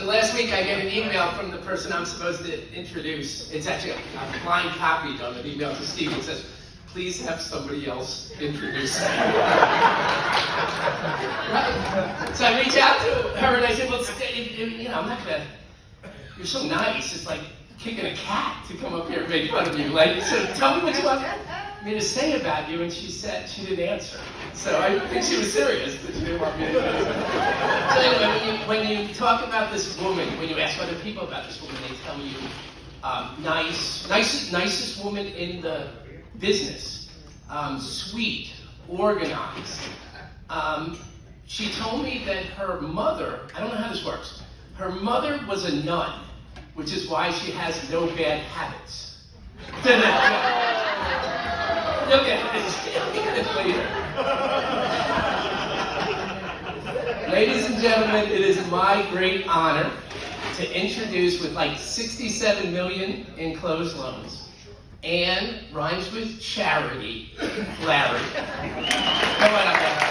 So last week I get an email from the person I'm supposed to introduce. It's actually a blind copy of an email to Steve. It says, please have somebody else introduce me. Right? So I reach out to her and I said, well, I'm not gonna, you're so nice. It's like kicking a cat to come up here and make fun of you. Like, so tell me what you want me to say about you. And she said she didn't answer. So I think she was serious, but she didn't want me to answer. So anyway, when you talk about this woman, when you ask other people about this woman, they tell you nicest woman in the business, sweet, organized. She told me that her mother, I don't know how this works, her mother was a nun, which is why she has no bad habits. You'll get it later. Ladies and gentlemen, it is my great honor to introduce, with like 67 million in closed loans, and rhymes with charity, Larry. Come on up there.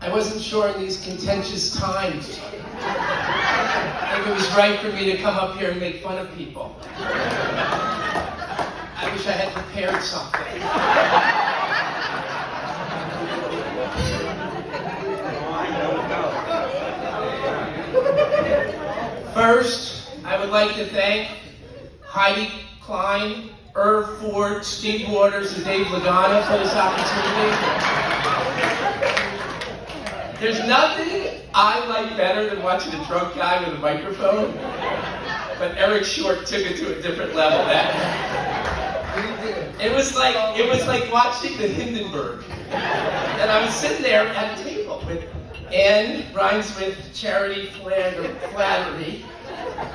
I wasn't sure in these contentious times. I think it was right for me to come up here and make fun of people. I wish I had prepared something. First, I would like to thank Heidi Klein, Irv Ford, Steve Waters, and Dave Lagana for this opportunity. There's nothing I like better than watching a drunk guy with a microphone, but Eric Short took it to a different level. It was like watching the Hindenburg. And I was sitting there at a table with Ann, rhymes with charity, flattery.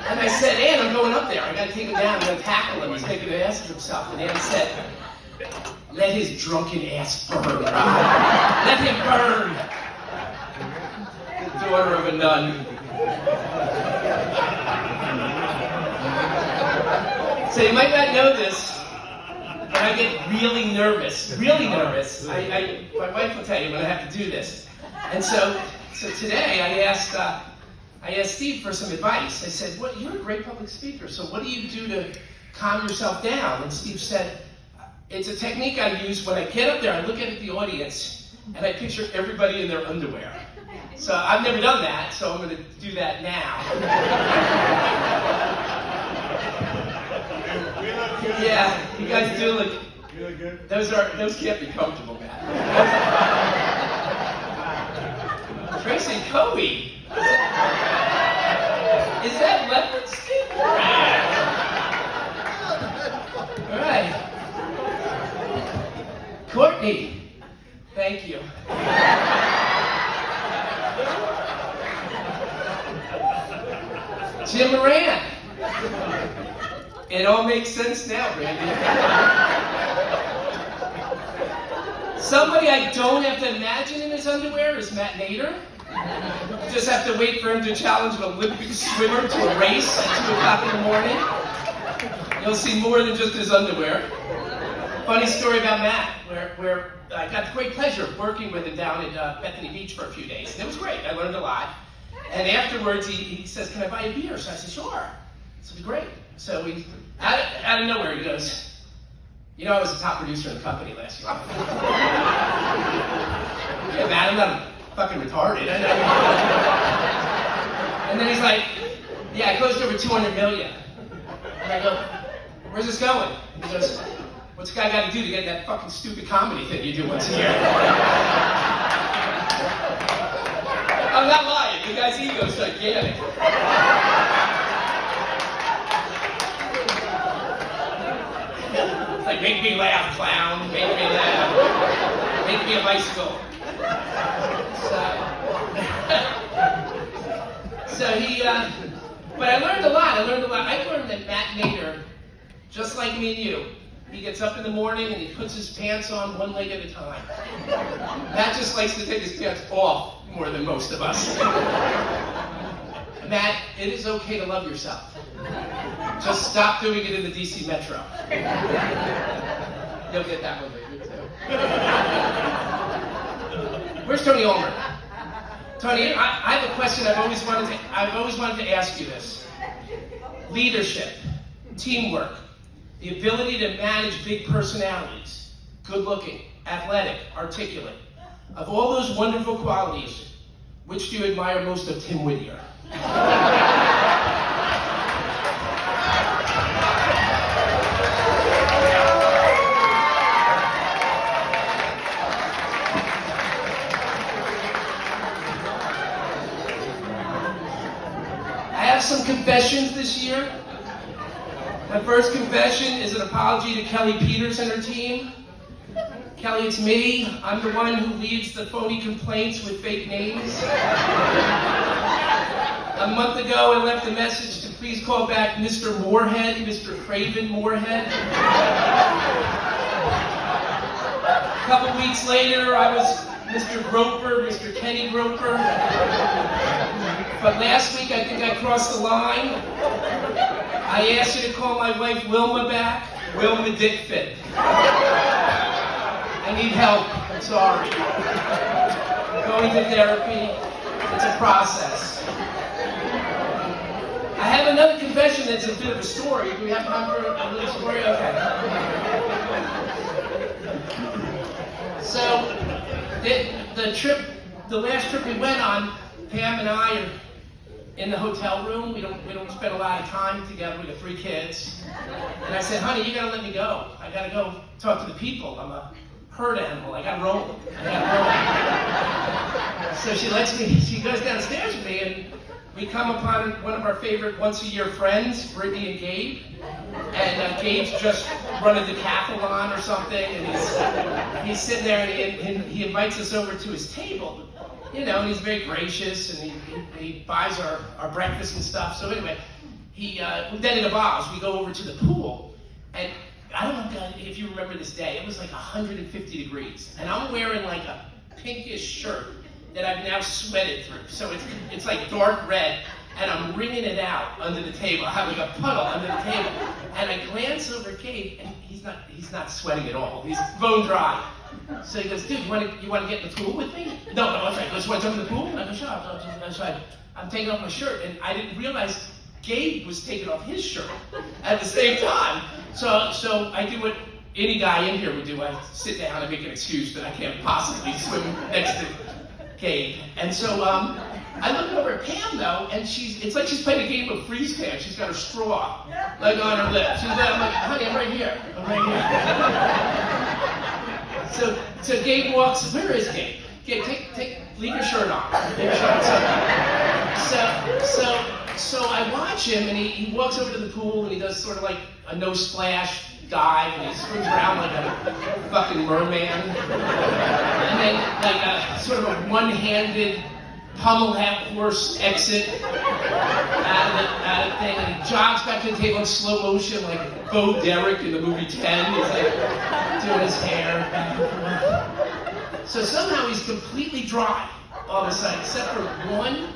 And I said, Ann, I'm going up there. I gotta take him down. I'm gonna tackle him. He's making an ass of himself. And Ann said, let his drunken ass burn. Let him burn. The daughter of a nun. So you might not know this, but I get really nervous. Really nervous. My wife will tell you when I have to do this. And so today I asked Steve for some advice. I said, "Well, you're a great public speaker, so what do you do to calm yourself down?" And Steve said, "It's a technique I use when I get up there. I look at the audience and I picture everybody in their underwear." So I've never done that, so I'm going to do that now. Yeah, you guys do look. Those can't be comfortable, man. Tracy Coey. Is that leopard skin? All right. Courtney, thank you. Jim Moran. It all makes sense now, Randy. Somebody I don't have to imagine in his underwear is Matt Nader. You just have to wait for him to challenge an Olympic swimmer to a race at 2 o'clock in the morning. You'll see more than just his underwear. Funny story about Matt, where I got the great pleasure of working with him down at Bethany Beach for a few days. And it was great. I learned a lot. And afterwards, he says, "Can I buy a beer?" So I said, "Sure." So it was great. So we, out of nowhere, he goes, "You know, I was the top producer in the company last year." Yeah, Matt, I'm not fucking retarded. I know. And then he's like, "Yeah, I closed over 200 million. And I go, "Where's this going?" And he goes, "What's the guy got to do to get that fucking stupid comedy thing you do once a year?" I'm not lying. The guy's ego's gigantic. It's like, make me laugh, clown. Make me laugh. Make me a bicycle. So he, but I learned a lot. I learned a lot. I learned that Matt Nader, just like me and you, he gets up in the morning and he puts his pants on one leg at a time. Matt just likes to take his pants off more than most of us. Matt, it is okay to love yourself. Just stop doing it in the DC Metro. You'll get that one later too. Where's Tony Ulmer? Tony, I have a question I've always wanted to ask you this. Leadership, teamwork, the ability to manage big personalities, good looking, athletic, articulate. Of all those wonderful qualities, which do you admire most of Tim Whittier? I have some confessions this year. My first confession is an apology to Kelly Peters and her team. Kelly, it's me. I'm the one who leads the phony complaints with fake names. A month ago, I left a message to please call back Mr. Moorhead, Mr. Craven Moorhead. A couple weeks later, I was Mr. Groper, Mr. Kenny Groper. But last week, I think I crossed the line. I asked you to call my wife Wilma back. Wilma Dickfit. I need help. I'm sorry. Going to therapy. It's a process. I have another confession that's a bit of a story. Do we have time for a little story? Okay. So, the last trip we went on, Pam and I are in the hotel room. We don't spend a lot of time together. We got 3 kids. And I said, honey, you gotta let me go. I gotta go talk to the people. I'm a herd animal. I gotta roam. So she lets me, she goes downstairs with me, and we come upon one of our favorite once-a-year friends, Brittany and Gabe. And Gabe's just run a decathlon or something, and he's sitting there, and he invites us over to his table. You know, and he's very gracious, and he buys our breakfast and stuff. So anyway, then it evolves. We go over to the pool, and I don't know if you remember this day. It was like 150 degrees, and I'm wearing like a pinkish shirt that I've now sweated through. So it's like dark red, and I'm wringing it out under the table. I have like a puddle under the table, and I glance over at Gabe, and he's not sweating at all. He's bone dry. So he goes, dude, you want to get in the pool with me? No, that's right. Goes, want to jump in the pool? I go, sure. That's right. I'm taking off my shirt, and I didn't realize Gabe was taking off his shirt at the same time. So I do what any guy in here would do. I sit down and make an excuse that I can't possibly swim next to Gabe. And so I look over at Pam though, and it's like she's playing a game of freeze tag. She's got her straw like on her lip. I'm like, honey, I'm right here. So Gabe walks. Where is Gabe? Gabe, leave your shirt on. Leave your shirt on. So I watch him, and he walks over to the pool, and he does sort of like a no splash dive, and he swims around like a fucking merman, and then like a sort of a one-handed pummel half horse exit out of the thing, and he jogs back to the table in slow motion like Bo Derek in the movie 10. He's like doing his hair back and forth. So somehow he's completely dry all of a sudden, except for one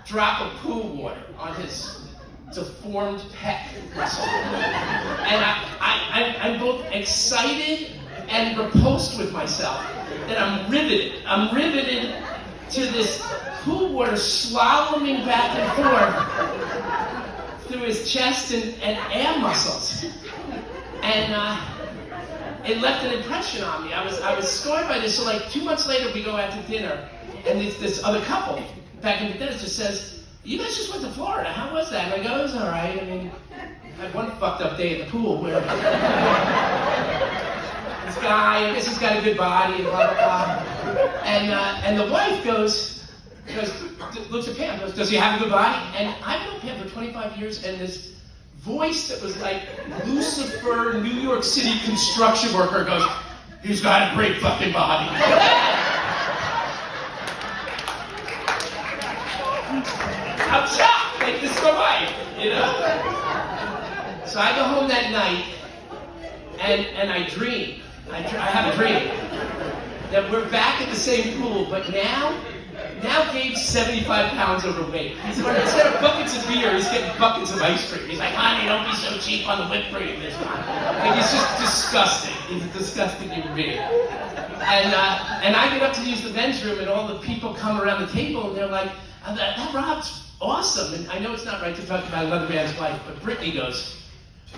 drop of pool water on his deformed pec muscle. And I'm both excited and repulsed with myself that I'm riveted. I'm riveted to this pool water slaloming back and forth through his chest and ab muscles. And it left an impression on me. I was scarred by this. So like 2 months later, we go out to dinner, and this other couple back in the dinner just says, you guys just went to Florida. How was that? And I go, it was all right. I mean, I had one fucked up day at the pool where this guy, I guess he's got a good body and blah, blah, blah. And the wife looks at Pam, goes, does he have a good body? And I've known Pam for 25 years, and this voice that was like Lucifer, New York City construction worker goes, he's got a great fucking body. I'm shocked. Like, this is my wife, you know? So I go home that night, and I dream. I have a dream that we're back at the same pool, but now Gabe's 75 pounds overweight. Instead of buckets of beer, he's getting buckets of ice cream. He's like, honey, don't be so cheap on the whipped cream this time. Like, he's just disgusting. He's a disgusting human being. And I get up to use the men's room, and all the people come around the table, and they're like, that Rob's awesome. And I know it's not right to talk about another man's life, but Brittany goes,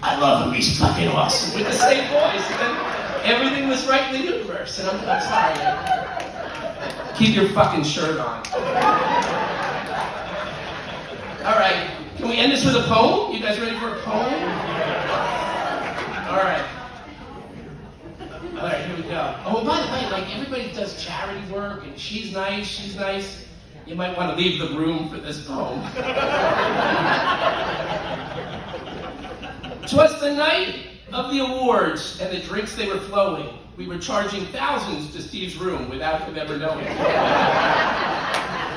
I love him, he's fucking awesome, with the same voice. And then everything was right in the universe. And I'm sorry. Keep your fucking shirt on. All right, can we end this with a poem? You guys ready for a poem? All right. All right, here we go. Oh, by the way, like, everybody does charity work, and she's nice. You might want to leave the room for this poem. 'Twas the night of the awards, and the drinks they were flowing. We were charging thousands to Steve's room without him ever knowing.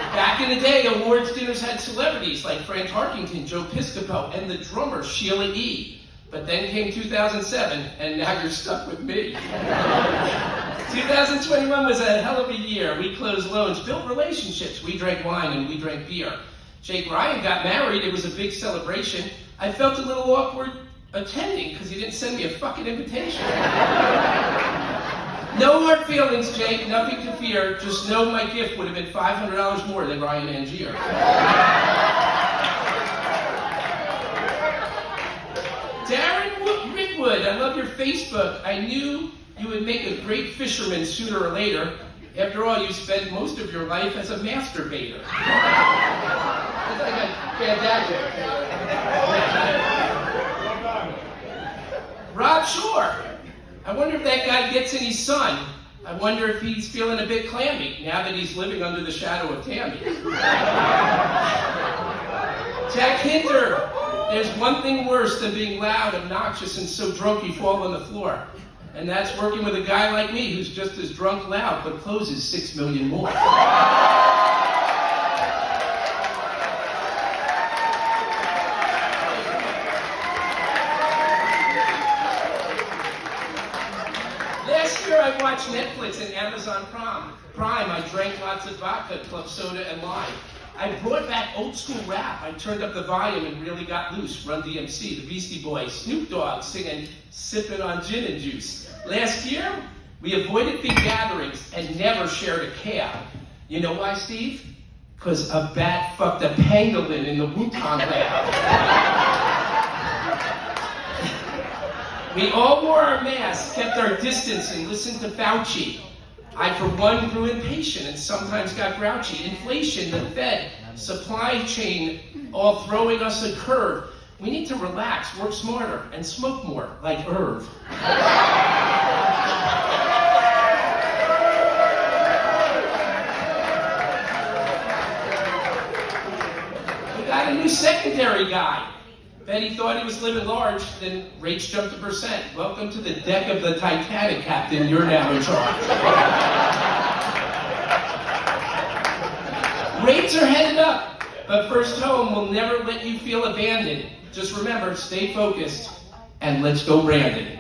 Back in the day, awards dinners had celebrities like Fran Tarkington, Joe Piscopo, and the drummer Sheila E. But then came 2007, and now you're stuck with me. 2021 was a hell of a year. We closed loans, built relationships. We drank wine and we drank beer. Jake Ryan got married. It was a big celebration. I felt a little awkward attending because he didn't send me a fucking invitation. No hard feelings, Jake. Nothing to fear. Just know my gift would have been $500 more than Ryan Angier. Darren Rickwood, I love your Facebook. I knew you would make a great fisherman sooner or later. After all, you spent most of your life as a masturbator. That's like a fantastic. Rob Shore. I wonder if that guy gets any sun. I wonder if he's feeling a bit clammy now that he's living under the shadow of Tammy. Jack Hinter. There's one thing worse than being loud, obnoxious, and so drunk you fall on the floor. And that's working with a guy like me who's just as drunk loud, but closes 6 million more. Last year I watched Netflix and Amazon Prime. I drank lots of vodka, club soda, and lime. I brought back old school rap. I turned up the volume and really got loose. Run DMC, the Beastie Boys, Snoop Dogg singing, sipping on gin and juice. Last year, we avoided big gatherings and never shared a cab. You know why, Steve? Because a bat fucked a pangolin in the Wutan lab. We all wore our masks, kept our distance, and listened to Fauci. I, for one, grew impatient and sometimes got grouchy. Inflation, the Fed, supply chain, all throwing us a curve. We need to relax, work smarter, and smoke more, like Irv. We got a new secondary guy. Bet he thought he was living large, then rates jumped a percent. Welcome to the deck of the Titanic, Captain. You're now in charge. Rates are headed up, but First Home will never let you feel abandoned. Just remember, stay focused, and let's go Brandon.